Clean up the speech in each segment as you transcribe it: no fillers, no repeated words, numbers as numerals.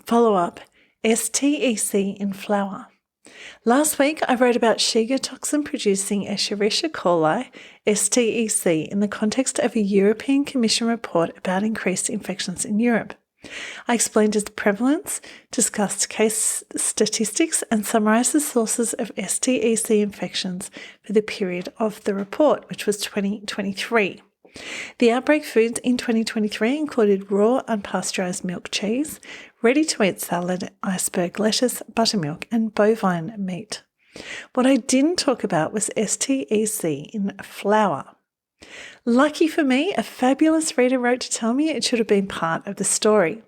Follow-up, STEC in flour. Last week, I wrote about Shiga-toxin producing Escherichia coli, STEC, in the context of a European Commission report about increased infections in Europe. I explained its prevalence, discussed case statistics, and summarised the sources of STEC infections for the period of the report, which was 2023. The outbreak foods in 2023 included raw unpasteurised milk cheese, ready-to-eat salad, iceberg lettuce, buttermilk, and bovine meat. What I didn't talk about was STEC in flour. Lucky for me, a fabulous reader wrote to tell me it should have been part of the story.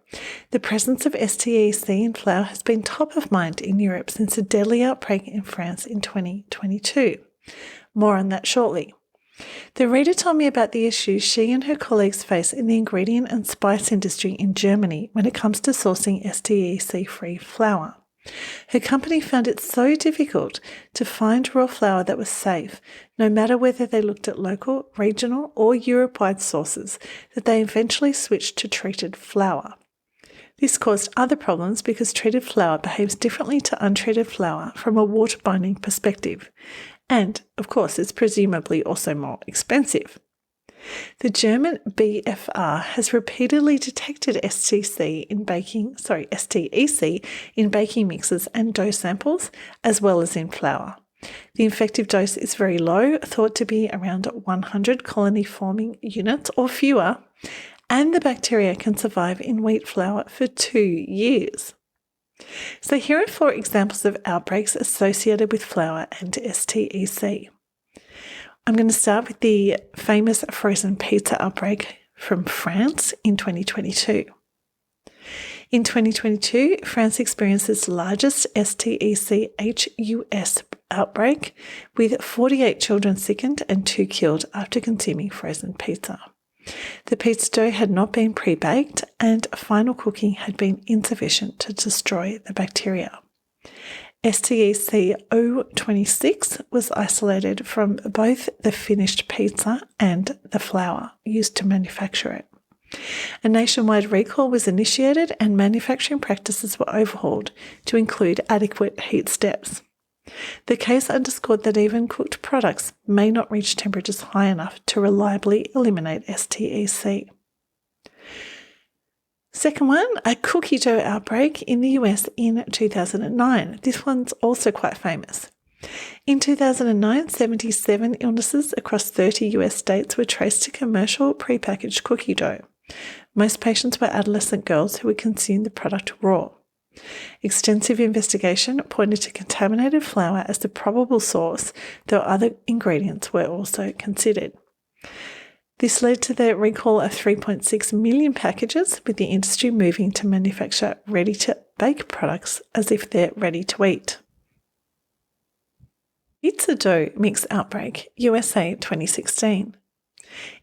The presence of STEC in flour has been top of mind in Europe since a deadly outbreak in France in 2022. More on that shortly. The reader told me about the issues she and her colleagues face in the ingredient and spice industry in Germany when it comes to sourcing STEC-free flour. Her company found it so difficult to find raw flour that was safe, no matter whether they looked at local, regional, or Europe-wide sources, that they eventually switched to treated flour. This caused other problems because treated flour behaves differently to untreated flour from a water binding perspective. And, of course, it's presumably also more expensive. The German BfR has repeatedly detected STEC in baking mixes and dough samples, as well as in flour. The infective dose is very low, thought to be around 100 colony-forming units or fewer, and the bacteria can survive in wheat flour for 2 years. So here are 4 examples of outbreaks associated with flour and STEC. I'm going to start with the famous frozen pizza outbreak from France in 2022. In 2022, France experienced its largest STEC-HUS outbreak, with 48 children sickened and 2 killed after consuming frozen pizza. The pizza dough had not been pre-baked and final cooking had been insufficient to destroy the bacteria. STEC 026 was isolated from both the finished pizza and the flour used to manufacture it. A nationwide recall was initiated and manufacturing practices were overhauled to include adequate heat steps. The case underscored that even cooked products may not reach temperatures high enough to reliably eliminate STEC. Second one, a cookie dough outbreak in the US in 2009. This one's also quite famous. In 2009, 77 illnesses across 30 US states were traced to commercial prepackaged cookie dough. Most patients were adolescent girls who would consume the product raw. Extensive investigation pointed to contaminated flour as the probable source, though other ingredients were also considered. This led to the recall of 3.6 million packages, with the industry moving to manufacture ready-to-bake products as if they're ready to eat. Pizza dough mix outbreak, USA 2016.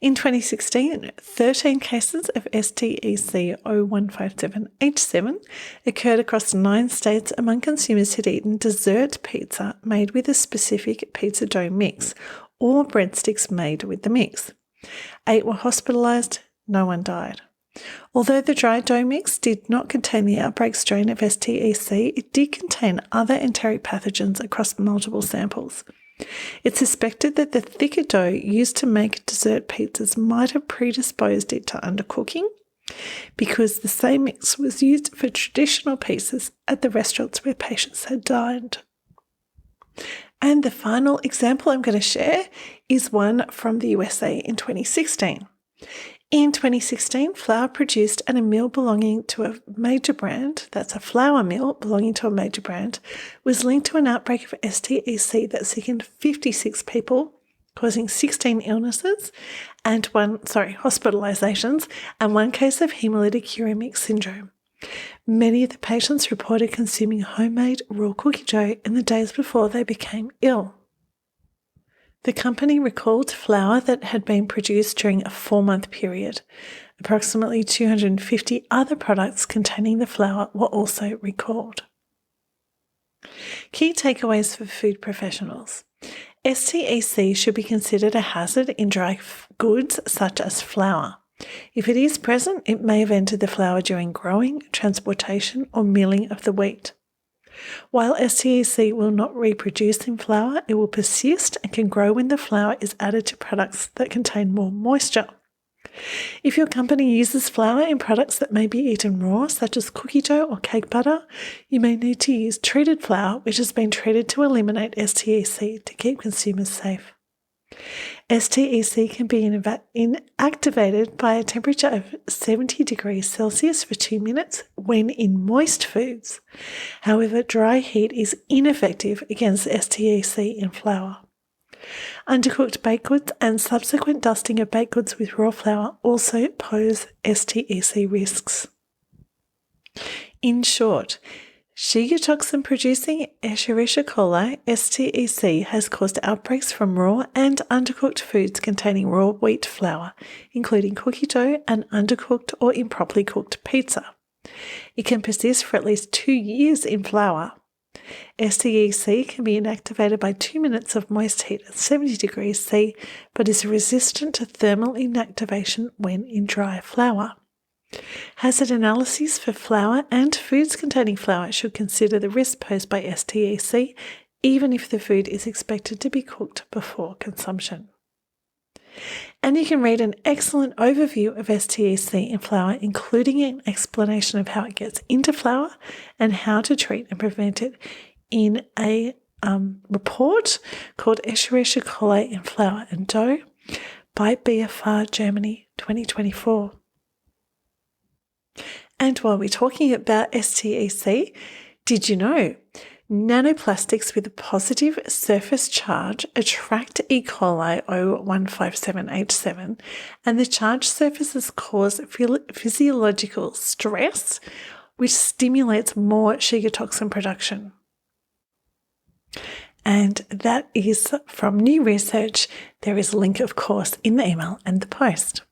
In 2016, 13 cases of STEC 0157H7 occurred across 9 states among consumers who'd eaten dessert pizza made with a specific pizza dough mix or breadsticks made with the mix. 8 were hospitalised, no one died. Although the dry dough mix did not contain the outbreak strain of STEC, it did contain other enteric pathogens across multiple samples. It's suspected that the thicker dough used to make dessert pizzas might have predisposed it to undercooking, because the same mix was used for traditional pizzas at the restaurants where patients had dined. And the final example I'm going to share is one from the USA in 2016. In 2016, flour produced at a mill belonging to a major brand, that's a flour mill belonging to a major brand, was linked to an outbreak of STEC that sickened 56 people, causing 16 illnesses and hospitalizations and 1 case of hemolytic uremic syndrome. Many of the patients reported consuming homemade raw cookie dough in the days before they became ill. The company recalled flour that had been produced during a 4-month period. Approximately 250 other products containing the flour were also recalled. Key takeaways for food professionals. STEC should be considered a hazard in dry goods such as flour. If it is present, it may have entered the flour during growing, transportation, or milling of the wheat. While STEC will not reproduce in flour, it will persist and can grow when the flour is added to products that contain more moisture. If your company uses flour in products that may be eaten raw, such as cookie dough or cake batter, you may need to use treated flour, which has been treated to eliminate STEC to keep consumers safe. STEC can be inactivated by a temperature of 70 degrees Celsius for 2 minutes when in moist foods. However, dry heat is ineffective against STEC in flour. Undercooked baked goods and subsequent dusting of baked goods with raw flour also pose STEC risks. In short, Shiga-toxin producing Escherichia coli, STEC, has caused outbreaks from raw and undercooked foods containing raw wheat flour, including cookie dough and undercooked or improperly cooked pizza. It can persist for at least 2 years in flour. STEC can be inactivated by 2 minutes of moist heat at 70 degrees C, but is resistant to thermal inactivation when in dry flour. Hazard analyses for flour and foods containing flour should consider the risk posed by STEC, even if the food is expected to be cooked before consumption. And you can read an excellent overview of STEC in flour, including an explanation of how it gets into flour and how to treat and prevent it, in a report called Escherichia coli in flour and dough by BFR Germany 2024. And while we're talking about STEC, did you know nanoplastics with a positive surface charge attract E. coli 0157H7, and the charged surfaces cause physiological stress, which stimulates more Shiga-toxin production. And that is from new research. There is a link, of course, in the email and the post.